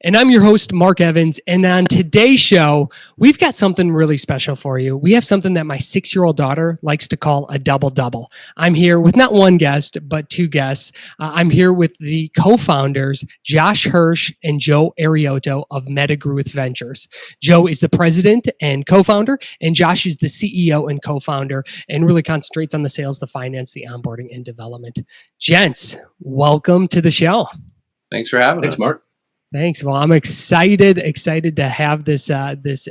And I'm your host, Mark Evans. And on today's show, we've got something really special for you. We have something that my 6-year-old daughter likes to call a double-double. I'm here with not one guest, but two guests. I'm here with the co-founders, Josh Hirsch and Joe Arioto of MetaGrowth Ventures. Joe is the president and co-founder, and Josh is the CEO and co-founder, and really concentrates on the sales, the finance, the onboarding, and development. Gents, welcome to the show. Thanks for having us. Thanks, Mark. Thanks. Well, I'm excited to have this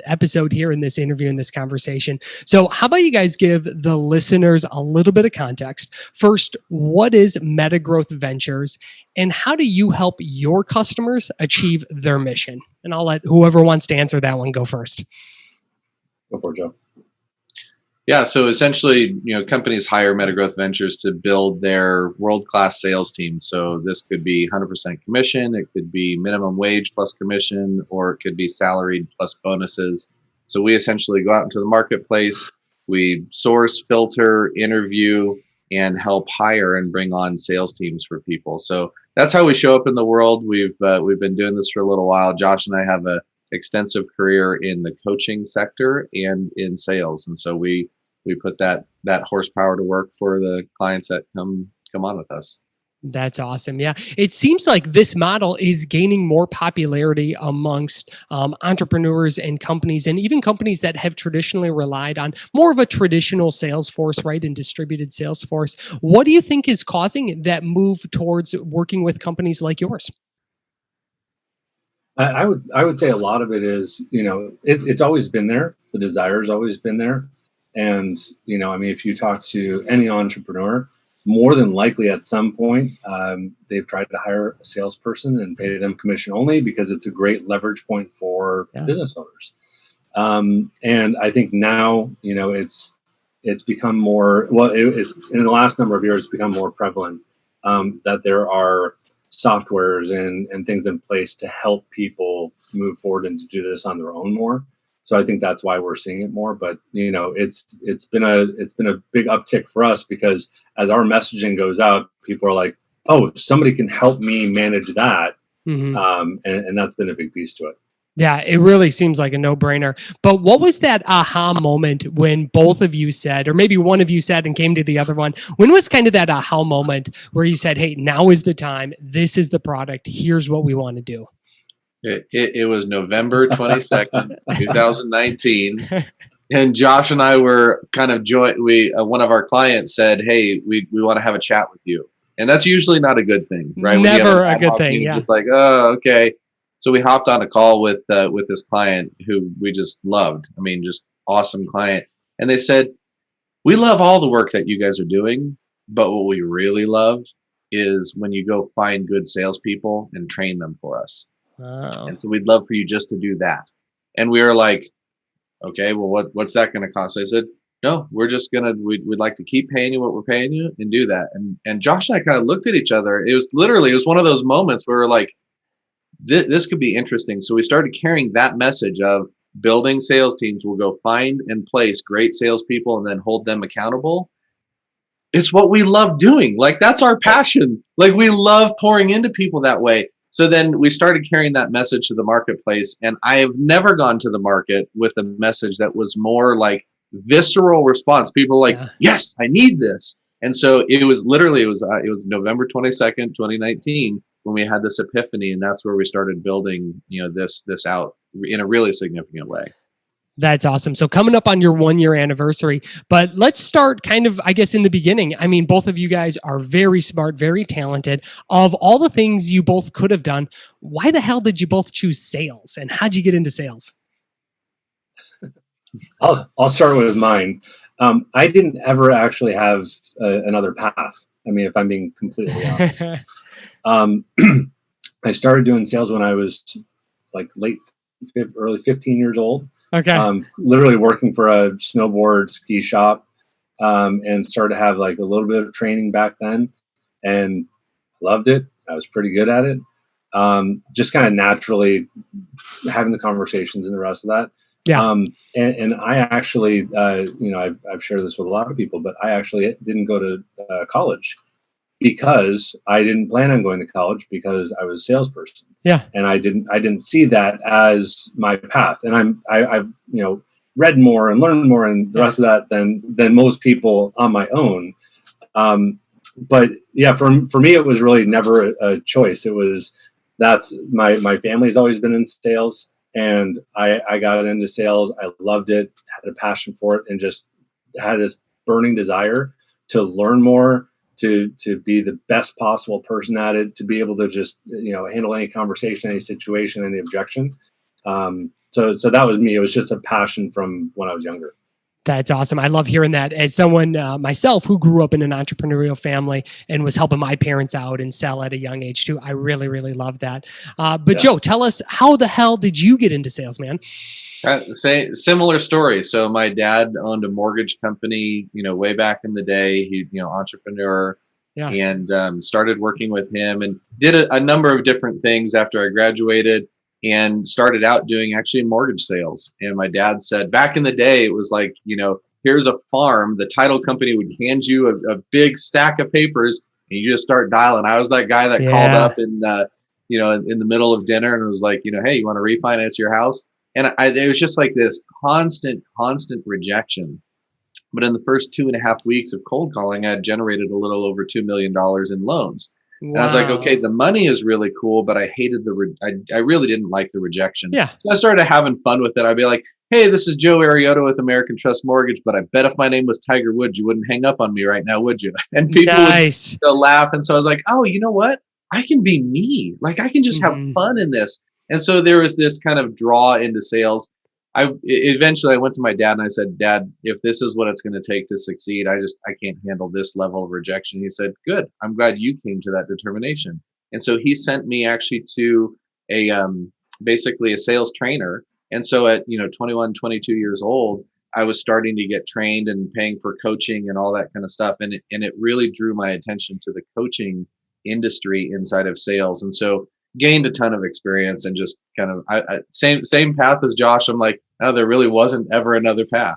episode here, in this interview, in this conversation. So how about you guys give the listeners a little bit of context? First, what is MetaGrowth Ventures, and how do you help your customers achieve their mission? And I'll let whoever wants to answer that one go first. Go for it, Joe. Yeah, so essentially, companies hire MetaGrowth Ventures to build their world-class sales team. So this could be 100% commission, it could be minimum wage plus commission, or it could be salaried plus bonuses. So we essentially go out into the marketplace, we source, filter, interview, and help hire and bring on sales teams for people. So that's how we show up in the world. We've been doing this for a little while. Josh and I have a extensive career in the coaching sector and in sales, and so we put that horsepower to work for the clients that come on with us. That's awesome. Yeah, it seems like this model is gaining more popularity amongst entrepreneurs and companies, and even companies that have traditionally relied on more of a traditional sales force, right, and distributed sales force. What do you think is causing that move towards working with companies like yours? I would say a lot of it is, it's always been there. The desire's always been there. And, if you talk to any entrepreneur, more than likely at some point, they've tried to hire a salesperson and pay them commission only because it's a great leverage point for business owners. And I think now, it's become more, it's in the last number of years, it's become more prevalent that there are softwares and things in place to help people move forward and to do this on their own more. So I think that's why we're seeing it more. But it's been a big uptick for us because as our messaging goes out, people are like, "Oh, somebody can help me manage that," and that's been a big piece to it. Yeah, it really seems like a no-brainer. But what was that aha moment when both of you said, or maybe one of you said and came to the other one? When was kind of that aha moment where you said, "Hey, now is the time. This is the product. Here's what we want to do"? It was November 22nd, 2019. And Josh and I were kind of one of our clients said, "Hey, we want to have a chat with you." And that's usually not a good thing, right? Never a good thing. Yeah. Just like, oh, okay. So we hopped on a call with this client who we just loved. I mean, just awesome client. And they said, "We love all the work that you guys are doing, but what we really love is when you go find good salespeople and train them for us. Wow. And so we'd love for you just to do that." And we were like, "Okay, well, what's that going to cost?" I said, "No, we'd like to keep paying you what we're paying you and do that." And Josh and I kind of looked at each other. It was one of those moments where we're like, this could be interesting. So we started carrying that message of building sales teams. We'll go find and place great salespeople and then hold them accountable. It's what we love doing. Like, that's our passion. Like, we love pouring into people that way. So then we started carrying that message to the marketplace. And I have never gone to the market with a message that was more like visceral response. People were like, "Yes, I need this." And so it was November 22nd, 2019. When we had this epiphany, and that's where we started building, this out in a really significant way. That's awesome. So coming up on your 1-year anniversary, but let's start kind of, I guess, in the beginning. I mean, both of you guys are very smart, very talented. Of all the things you both could have done, why the hell did you both choose sales, and how'd you get into sales? I'll start with mine. I didn't ever actually have another path. I mean, if I'm being completely honest. I started doing sales when I was like early 15 years old. Okay. Literally working for a snowboard ski shop, and started to have like a little bit of training back then, and loved it. I was pretty good at it. Just kind of naturally having the conversations and the rest of that. Yeah. And I actually, I've shared this with a lot of people, but I actually didn't go to college because I didn't plan on going to college because I was a salesperson. Yeah. And I didn't see that as my path. And I've read more and learned more and the rest of that than most people on my own. But yeah, for me, it was really never a choice. It was, that's my family's always been in sales, and I got into sales. I loved it, had a passion for it, and just had this burning desire to learn more, to be the best possible person at it, to be able to just, handle any conversation, any situation, any objection. So that was me. It was just a passion from when I was younger. That's awesome. I love hearing that. As someone myself who grew up in an entrepreneurial family and was helping my parents out and sell at a young age too, I really, really love that. But Joe, tell us, how the hell did you get into sales, man? Similar story. So my dad owned a mortgage company, way back in the day. He, entrepreneur, and started working with him and did a number of different things after I graduated, and started out doing actually mortgage sales. And my dad said back in the day, it was like, here's a farm. The title company would hand you a big stack of papers and you just start dialing. I was that guy that called up in the middle of dinner and was like, hey, you want to refinance your house? And it was just like this constant rejection. But in the first 2.5 weeks of cold calling, I had generated a little over $2 million in loans. Wow. And I was like, okay, the money is really cool, but I hated I really didn't like the rejection. Yeah. So I started having fun with it. I'd be like, hey, this is Joe Arioto with American Trust Mortgage, but I bet if my name was Tiger Woods, you wouldn't hang up on me right now, would you? And people would still laugh. And so I was like, oh, you know what? I can be me. Like, I can just have fun in this. And so there was this kind of draw into sales. Eventually I went to my dad and I said, Dad, if this is what it's going to take to succeed, I can't handle this level of rejection. He said, good. I'm glad you came to that determination. And so he sent me actually to basically a sales trainer. And so at, 21, 22 years old, I was starting to get trained and paying for coaching and all that kind of stuff. And it really drew my attention to the coaching industry inside of sales. And so gained a ton of experience and just kind of same path as Josh. I'm like, oh, there really wasn't ever another path.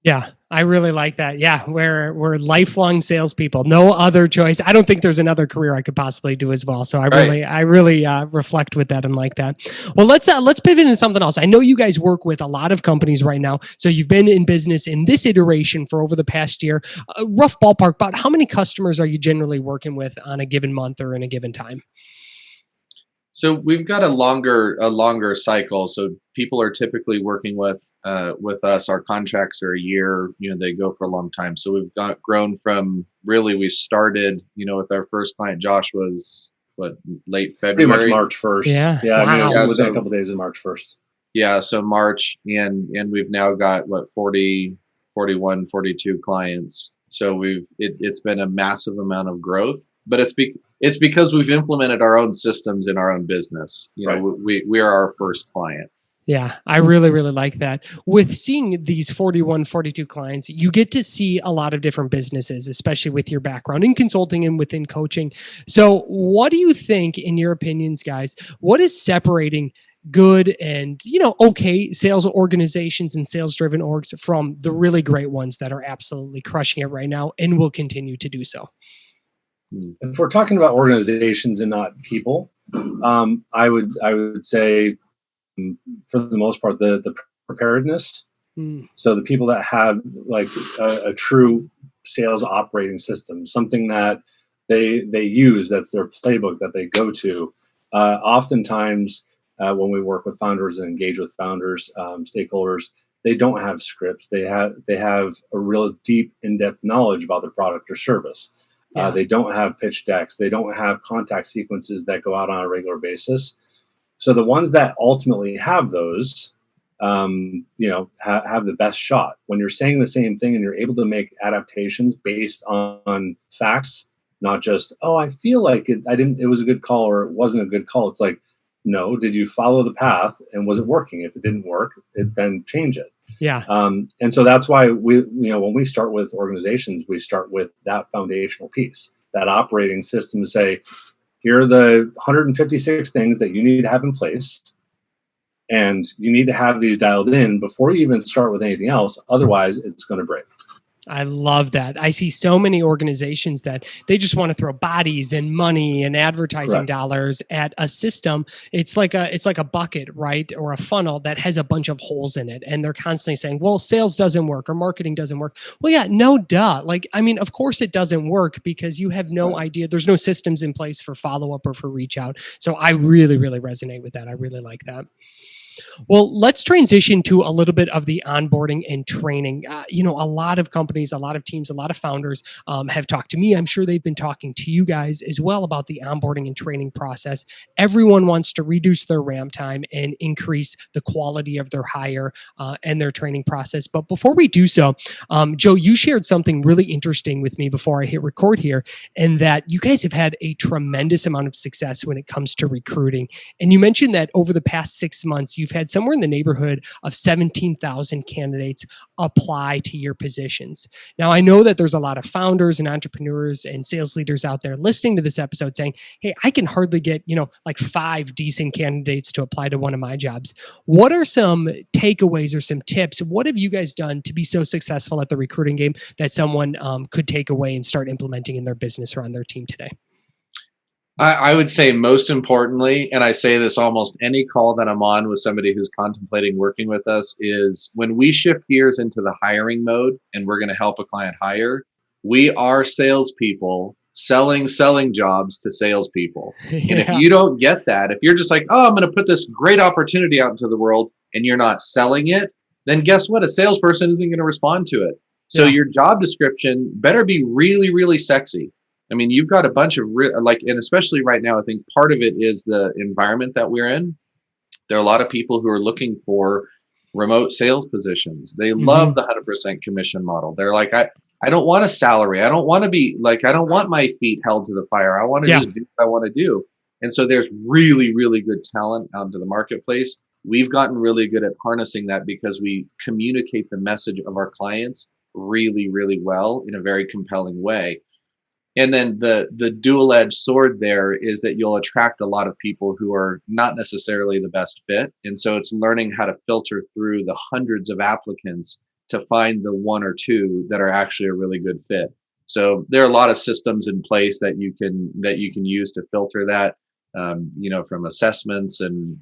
Yeah, I really like that. Yeah, we're lifelong salespeople. No other choice. I don't think there's another career I could possibly do as well. So I really reflect with that and like that. Well, let's pivot into something else. I know you guys work with a lot of companies right now. So you've been in business in this iteration for over the past year. A rough ballpark, about how many customers are you generally working with on a given month or in a given time? So we've got a longer cycle. So people are typically working with us. Our contracts are a year. They go for a long time. So we've grown from really. We started, with our first client. Josh was late February. Pretty much March 1st. Yeah. Wow. I mean, it was within a couple of days of March 1st. Yeah. So March, and we've now got 40, 41, 42 clients. So it's been a massive amount of growth, but it's because we've implemented our own systems in our own business. We are our first client. Yeah, I really, really like that. With seeing these 41, 42 clients, you get to see a lot of different businesses, especially with your background in consulting and within coaching. So what do you think, in your opinions, guys, what is separating good and, okay sales organizations and sales-driven orgs from the really great ones that are absolutely crushing it right now and will continue to do so? If we're talking about organizations and not people, I would say, for the most part, the preparedness. So the people that have like a true sales operating system, something that they use, that's their playbook that they go to. Oftentimes, when we work with founders and engage with founders, stakeholders, they don't have scripts. They have a real deep, in-depth knowledge about the product or service. Yeah. They don't have pitch decks. They don't have contact sequences that go out on a regular basis. So the ones that ultimately have those, have the best shot. When you're saying the same thing and you're able to make adaptations based on facts, not just, oh, I feel like it was a good call or it wasn't a good call. It's like, no, did you follow the path and was it working? If it didn't work, then change it. Yeah. And so that's why when we start with organizations, we start with that foundational piece, that operating system to say, here are the 156 things that you need to have in place. And you need to have these dialed in before you even start with anything else. Otherwise, it's going to break. I love that. I see so many organizations that they just want to throw bodies and money and advertising Correct. dollars at a system. It's like a bucket, right? Or a funnel that has a bunch of holes in it. And they're constantly saying, well, sales doesn't work or marketing doesn't work. Well, yeah, no duh. Like, I mean, of course it doesn't work because you have no Right. idea. There's no systems in place for follow-up or for reach out. So I really, really resonate with that. I really like that. Well, let's transition to a little bit of the onboarding and training. A lot of companies, a lot of teams, a lot of founders have talked to me. I'm sure they've been talking to you guys as well about the onboarding and training process. Everyone wants to reduce their RAM time and increase the quality of their hire and their training process. But before we do so, Joe, you shared something really interesting with me before I hit record here, and that you guys have had a tremendous amount of success when it comes to recruiting. And you mentioned that over the past 6 months, you've had somewhere in the neighborhood of 17,000 candidates apply to your positions. Now, I know that there's a lot of founders and entrepreneurs and sales leaders out there listening to this episode saying, hey, I can hardly get, like 5 decent candidates to apply to one of my jobs. What are some takeaways or some tips? What have you guys done to be so successful at the recruiting game that someone could take away and start implementing in their business or on their team today? I would say most importantly, and I say this almost any call that I'm on with somebody who's contemplating working with us, is when we shift gears into the hiring mode and we're going to help a client hire, we are salespeople selling jobs to salespeople. And if you don't get that, if you're just like, oh, I'm going to put this great opportunity out into the world and you're not selling it, then guess what? A salesperson isn't going to respond to it. So your job description better be really, really sexy. I mean, you've got a bunch of and especially right now, I think part of it is the environment that we're in. There are a lot of people who are looking for remote sales positions. They love the 100% commission model. They're like, I don't want a salary. I don't want to be like, I don't want my feet held to the fire. I want to just do what I want to do. And so there's really, really good talent out into the marketplace. We've gotten really good at harnessing that because we communicate the message of our clients really, really well in a very compelling way. And then the dual-edged sword there is that you'll attract a lot of people who are not necessarily the best fit. And so it's learning how to filter through the hundreds of applicants to find the one or two that are actually a really good fit. So there are a lot of systems in place that you can use to filter that, from assessments and,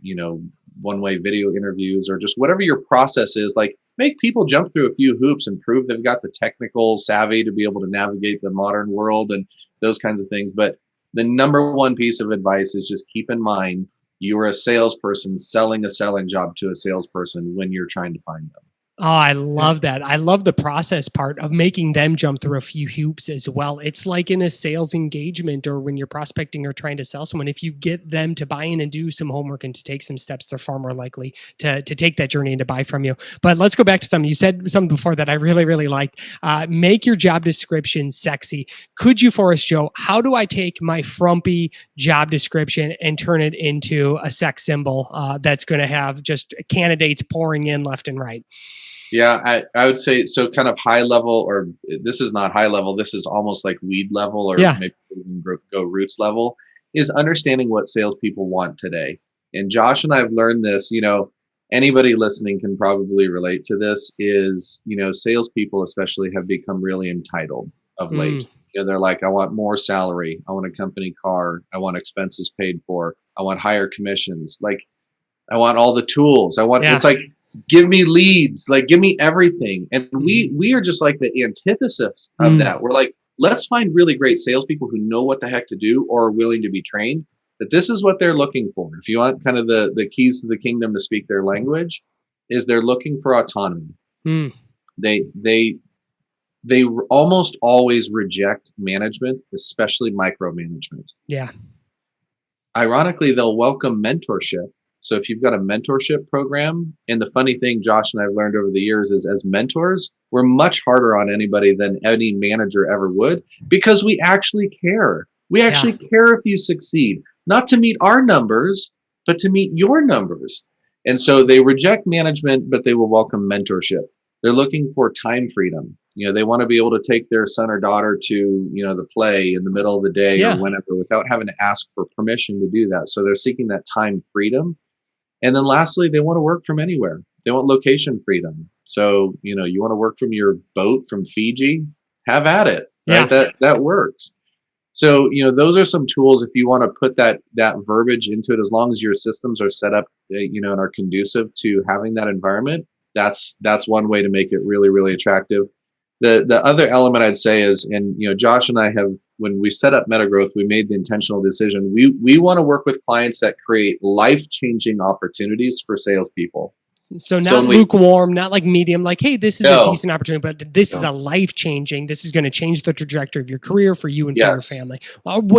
one-way video interviews or just whatever your process is, like make people jump through a few hoops and prove they've got the technical savvy to be able to navigate the modern world and those kinds of things. But the number one piece of advice is just keep in mind you are a salesperson selling a selling job to a salesperson when you're trying to find them. Oh, I love that. I love the process part of making them jump through a few hoops as well. It's like in a sales engagement or when you're prospecting or trying to sell someone, if you get them to buy in and do some homework and to take some steps, they're far more likely to take that journey and to buy from you. But let's go back to something. You said something before that I really, really like. Make your job description sexy. Could you, for us, Joe, how do I take my frumpy job description and turn it into a sex symbol that's going to have just candidates pouring in left and right? Yeah, I would say so kind of high level, or this is not high level, this is almost like weed level, or maybe even go roots level, is understanding what salespeople want today. And Josh and I have learned this, anybody listening can probably relate to this, is, salespeople especially have become really entitled of late. They're like, I want more salary. I want a company car. I want expenses paid for. I want higher commissions. Like, I want all the tools. It's like, give me leads, like give me everything. And we are just like the antithesis of that. We're like, let's find really great salespeople who know what the heck to do or are willing to be trained. But this is what they're looking for. If you want kind of the keys to the kingdom to speak their language, is they're looking for autonomy. They almost always reject management, especially micromanagement. Yeah. Ironically, they'll welcome mentorship. So if you've got a mentorship program, and the funny thing Josh and I've learned over the years is as mentors, we're much harder on anybody than any manager ever would because we actually care. We actually care if you succeed, not to meet our numbers, but to meet your numbers. And so they reject management, but they will welcome mentorship. They're looking for time freedom. They want to be able to take their son or daughter to, the play in the middle of the day or whenever without having to ask for permission to do that. So they're seeking that time freedom. And then lastly, they want to work from anywhere. They want location freedom. So, you want to work from your boat from Fiji, have at it, right? Yeah. That works. So, those are some tools if you want to put that verbiage into it, as long as your systems are set up, and are conducive to having that environment. That's one way to make it really, really attractive. The other element I'd say is, and Josh and I have, when we set up Metagrowth, we made the intentional decision. We want to work with clients that create life-changing opportunities for salespeople. So not lukewarm, not like medium, like, hey, this is a No. decent opportunity, but this is a life-changing. This is going to change the trajectory of your career for you and for your family.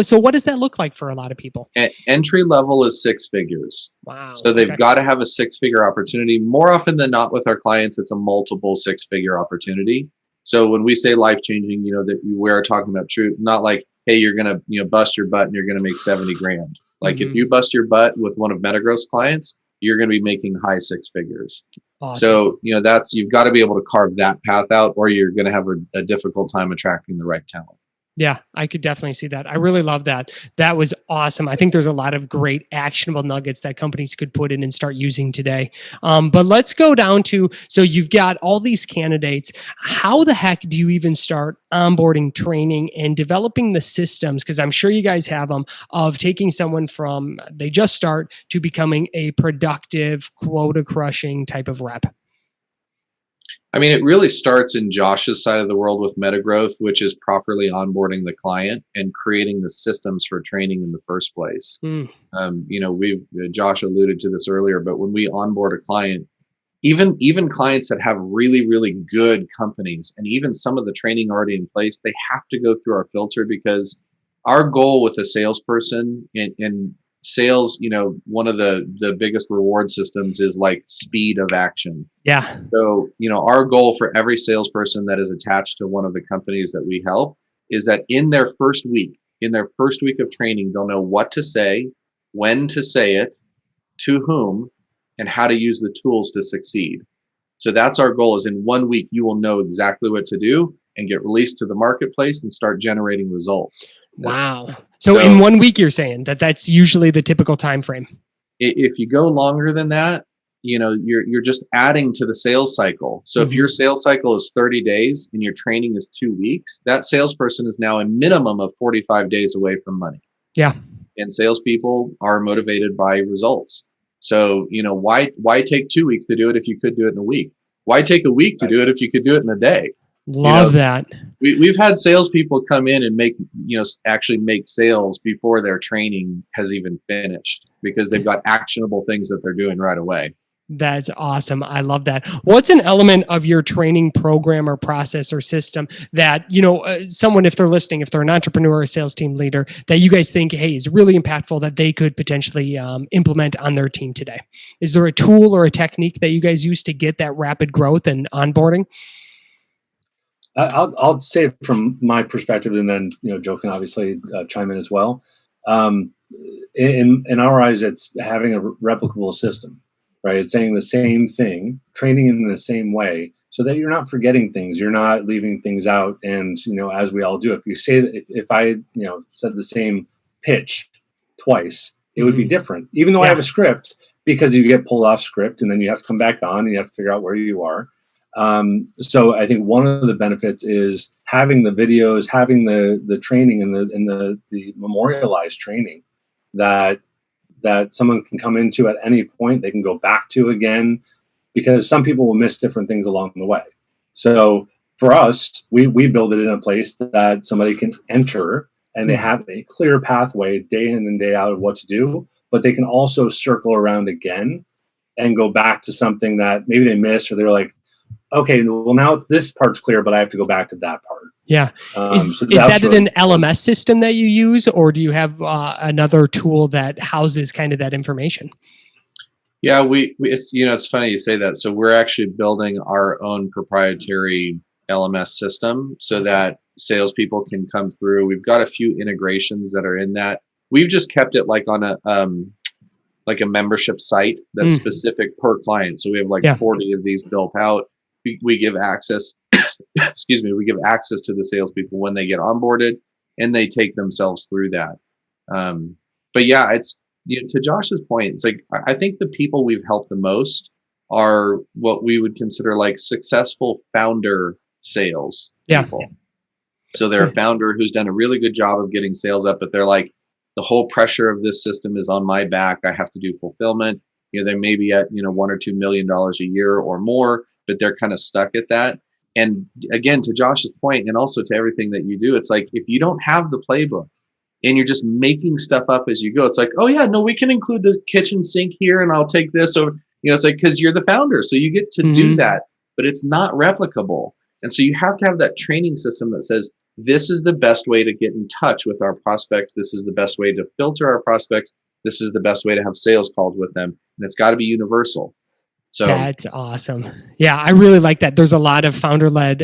So what does that look like for a lot of people? Entry level is 6 figures. Wow. So they've got to have a 6-figure opportunity. More often than not with our clients, it's a multiple 6-figure opportunity. So when we say life-changing, that we're talking about true, not like, hey, you're going to bust your butt and you're going to make 70 grand. Like if you bust your butt with one of Metagrowth's clients, you're going to be making high 6 figures. Awesome. So, you've got to be able to carve that path out, or you're going to have a difficult time attracting the right talent. Yeah, I could definitely see that. I really love that. That was awesome. I think there's a lot of great actionable nuggets that companies could put in and start using today. But let's go down to, so you've got all these candidates. How the heck do you even start onboarding, training, and developing the systems? Because I'm sure you guys have them, of taking someone from they just start to becoming a productive, quota crushing type of rep. I mean, it really starts in Josh's side of the world with Metagrowth, which is properly onboarding the client and creating the systems for training in the first place. Josh alluded to this earlier, but when we onboard a client, even clients that have really, really good companies and even some of the training already in place, they have to go through our filter, because our goal with a salesperson in sales, one of the biggest reward systems is like speed of action. Yeah. So, our goal for every salesperson that is attached to one of the companies that we help is that in their first week of training, they'll know what to say, when to say it, to whom, and how to use the tools to succeed. So that's our goal, is in 1 week, you will know exactly what to do and get released to the marketplace and start generating results. Wow. So in 1 week, you're saying that's usually the typical time frame. If you go longer than that, you're just adding to the sales cycle. So if your sales cycle is 30 days and your training is 2 weeks, that salesperson is now a minimum of 45 days away from money. Yeah. And salespeople are motivated by results. So, why take 2 weeks to do it if you could do it in a week? Why take a week to do it if you could do it in a day? Love that. We've had salespeople come in and actually make sales before their training has even finished, because they've got actionable things that they're doing right away. That's awesome. I love that. What's an element of your training program or process or system that, someone, if they're listening, if they're an entrepreneur or sales team leader, that you guys think, hey, is really impactful that they could potentially implement on their team today? Is there a tool or a technique that you guys use to get that rapid growth and onboarding? I'll say it from my perspective, and then Joe can obviously chime in as well. In our eyes, it's having a replicable system, right? It's saying the same thing, training in the same way, so that you're not forgetting things, you're not leaving things out. And as we all do, if you say that, if I said the same pitch twice, it would be different, even though I have a script, because you get pulled off script and then you have to come back on and you have to figure out where you are. So I think one of the benefits is having the videos, having the training and the memorialized training that someone can come into at any point, they can go back to again, because some people will miss different things along the way. So for us, we build it in a place that somebody can enter and they have a clear pathway day in and day out of what to do, but they can also circle around again and go back to something that maybe they missed, or they were like, okay, well, now this part's clear, but I have to go back to that part. Yeah. Is that an LMS system that you use, or do you have another tool that houses kind of that information? Yeah, it's funny you say that. So we're actually building our own proprietary LMS system so that salespeople can come through. We've got a few integrations that are in that. We've just kept it like on a membership site that's specific per client. So we have 40 of these built out. We give access, we give access to the salespeople when they get onboarded, and they take themselves through that. But yeah, it's, to Josh's point, it's like, I think the people we've helped the most are what we would consider like successful founder sales people. So they're a founder who's done a really good job of getting sales up, but they're like, the whole pressure of this system is on my back. I have to do fulfillment. They may be at, $1 or $2 million a year or more, but they're kind of stuck at that. And again, to Josh's point, and also to everything that you do, it's like, if you don't have the playbook and you're just making stuff up as you go, it's like, oh yeah, no, we can include the kitchen sink here and I'll take this. Or, it's like, cause you're the founder. So you get to do that, but it's not replicable. And so you have to have that training system that says, this is the best way to get in touch with our prospects. This is the best way to filter our prospects. This is the best way to have sales calls with them. And it's got to be universal. So that's awesome. Yeah, I really like that. There's a lot of founder-led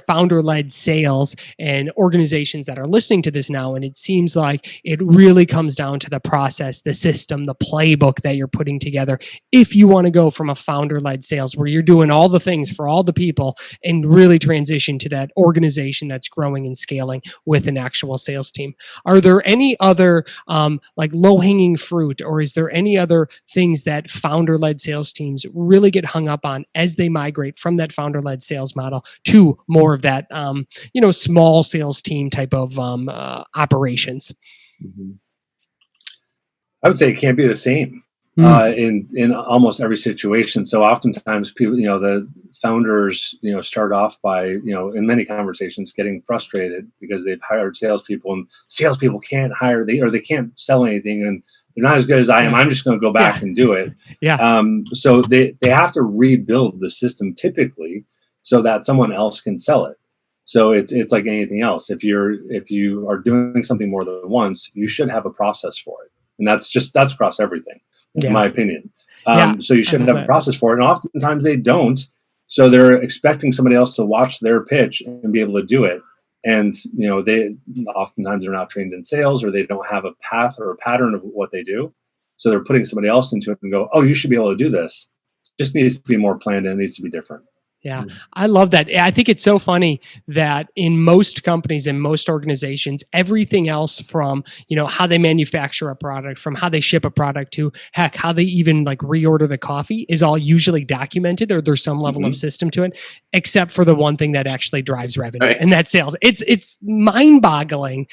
founder-led sales and organizations that are listening to this now. And it seems like it really comes down to the process, the system, the playbook that you're putting together. If you want to go from a founder-led sales where you're doing all the things for all the people and really transition to that organization that's growing and scaling with an actual sales team. Are there any other like low-hanging fruit, or is there any other things that founder-led sales teams really get hung up on as they migrate from that founder-led sales model to more of that, small sales team type of operations? I would say it can't be the same in almost every situation. So oftentimes people, the founders, start off by, in many conversations getting frustrated because they've hired salespeople and salespeople can't hire, they can't sell anything, and they're not as good as I am. I'm just going to go back and do it. So they have to rebuild the system typically so that someone else can sell it. So it's like anything else. If you are doing something more than once, you should have a process for it. And that's across everything, in my opinion. So you should have a process for it. And oftentimes they don't. So they're expecting somebody else to watch their pitch and be able to do it. And, they oftentimes are not trained in sales, or they don't have a path or a pattern of what they do. So they're putting somebody else into it and go, oh, you should be able to do this. It just needs to be more planned and it needs to be different. Yeah, I love that. I think it's so funny that in most companies and most organizations, everything else from, how they manufacture a product, from how they ship a product to heck, how they even like reorder the coffee is all usually documented, or there's some level of system to it, except for the one thing that actually drives revenue, and that's sales. It's mind-boggling.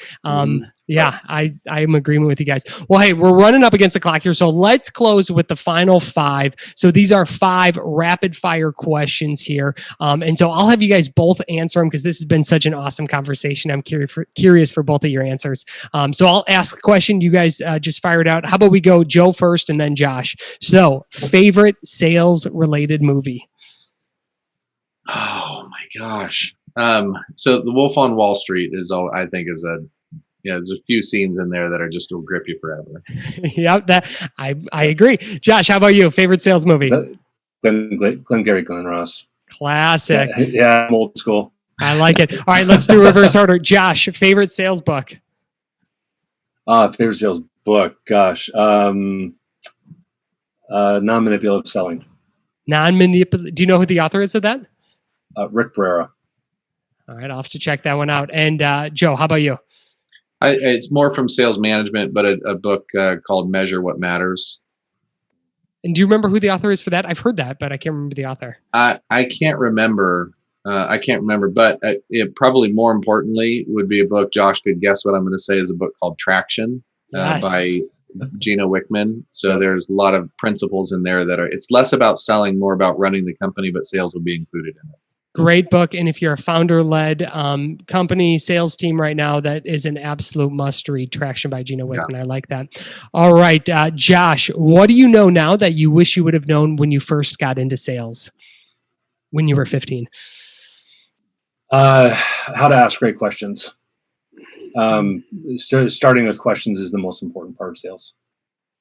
Yeah, I'm in agreement with you guys. Well, hey, we're running up against the clock here, so let's close with the final 5. So these are 5 rapid fire questions here. And so I'll have you guys both answer them because this has been such an awesome conversation. I'm curious for both of your answers. So I'll ask the question. You guys just fire it out. How about we go Joe first and then Josh? So favorite sales related movie? Oh my gosh. So The Wolf on Wall Street is all, I think is there's a few scenes in there that are just will grip you forever. Yeah, that I agree. Josh, how about you? Favorite sales movie? Glengarry Glen Ross. Classic. Yeah, I'm old school. I like it. All right, let's do reverse order. Josh, favorite sales book? Favorite sales book? Gosh. Non-manipulative selling. Non-manipulative. Do you know who the author is of that? Rick Barrera. All right, I'll have to check that one out. And Joe, how about you? It's more from sales management, but a book called Measure What Matters. And do you remember who the author is for that? I've heard that, but I can't remember the author. I can't remember. But it probably more importantly would be a book. Josh could guess what I'm going to say is a book called Traction by Gino Wickman. So there's a lot of principles in there that it's less about selling, more about running the company, but sales will be included in it. Great book. And if you're a founder-led company sales team right now, that is an absolute must-read. Traction by Gino Wickman. I like that. All right, Josh, what do you know now that you wish you would have known when you first got into sales, when you were 15? How to ask great questions. Starting with questions is the most important part of sales.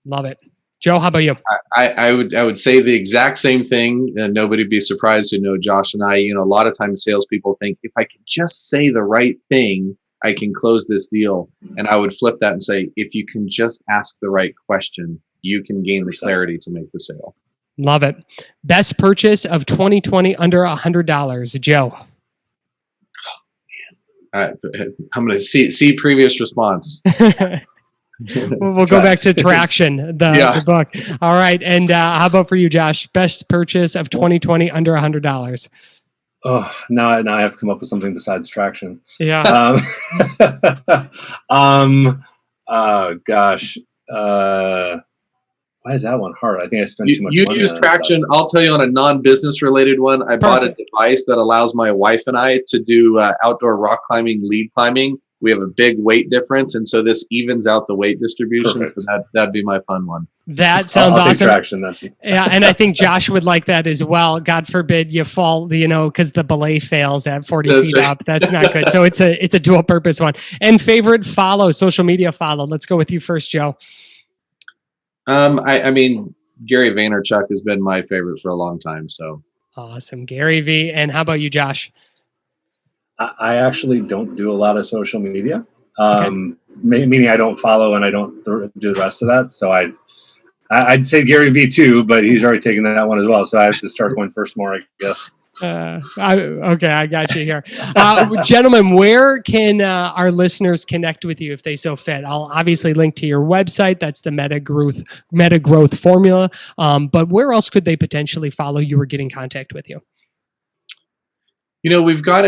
Love it. Joe, how about you? I would say the exact same thing. Nobody'd be surprised to know Josh and I, a lot of times salespeople think if I can just say the right thing, I can close this deal. And I would flip that and say, if you can just ask the right question, you can gain the clarity to make the sale. Love it. Best purchase of 2020 under $100, Joe. I'm going to see previous response. We'll go back to Traction, the book. All right. And how about for you, Josh? Best purchase of 2020 under $100. Oh, now I have to come up with something besides Traction. Yeah. Gosh. Why is that one hard? I think I spent too much You money use on Traction. stuff. I'll tell you on a non-business related one. I bought a device that allows my wife and I to do outdoor rock climbing, lead climbing. We have a big weight difference, and so this evens out the weight distribution. Perfect. So that'd be my fun one. That sounds I'll awesome. take Traction, then. Yeah, and I think Josh would like that as well. God forbid you fall, because the belay fails at 40 That's feet right. up. That's not good. So it's a dual purpose one. And favorite follow, social media follow. Let's go with you first, Joe. I mean, Gary Vaynerchuk has been my favorite for a long time. So Awesome, Gary V. And how about you, Josh? I actually don't do a lot of social media. Okay. Meaning I don't follow and I don't do the rest of that. So I'd say Gary V too, but he's already taken that one as well. So I have to start going first more, I guess. Okay, I got you here. Gentlemen, where can our listeners connect with you if they so fit? I'll obviously link to your website. That's the Meta Growth Formula. But where else could they potentially follow you or get in contact with you? we've got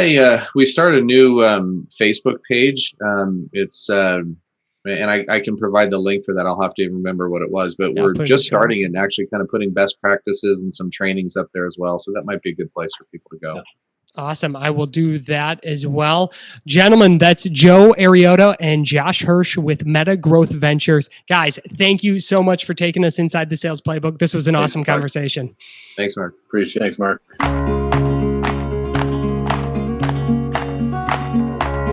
we started a new Facebook page. And I can provide the link for that. I'll have to remember what it was, but we're just starting and actually kind of putting best practices and some trainings up there as well. So that might be a good place for people to go. Yeah. Awesome. I will do that as well. Gentlemen, that's Joe Arioto and Josh Hirsch with Meta Growth Ventures. Guys, thank you so much for taking us inside the sales playbook. This was an awesome conversation. Thanks, Mark. Appreciate it. Thanks, Mark.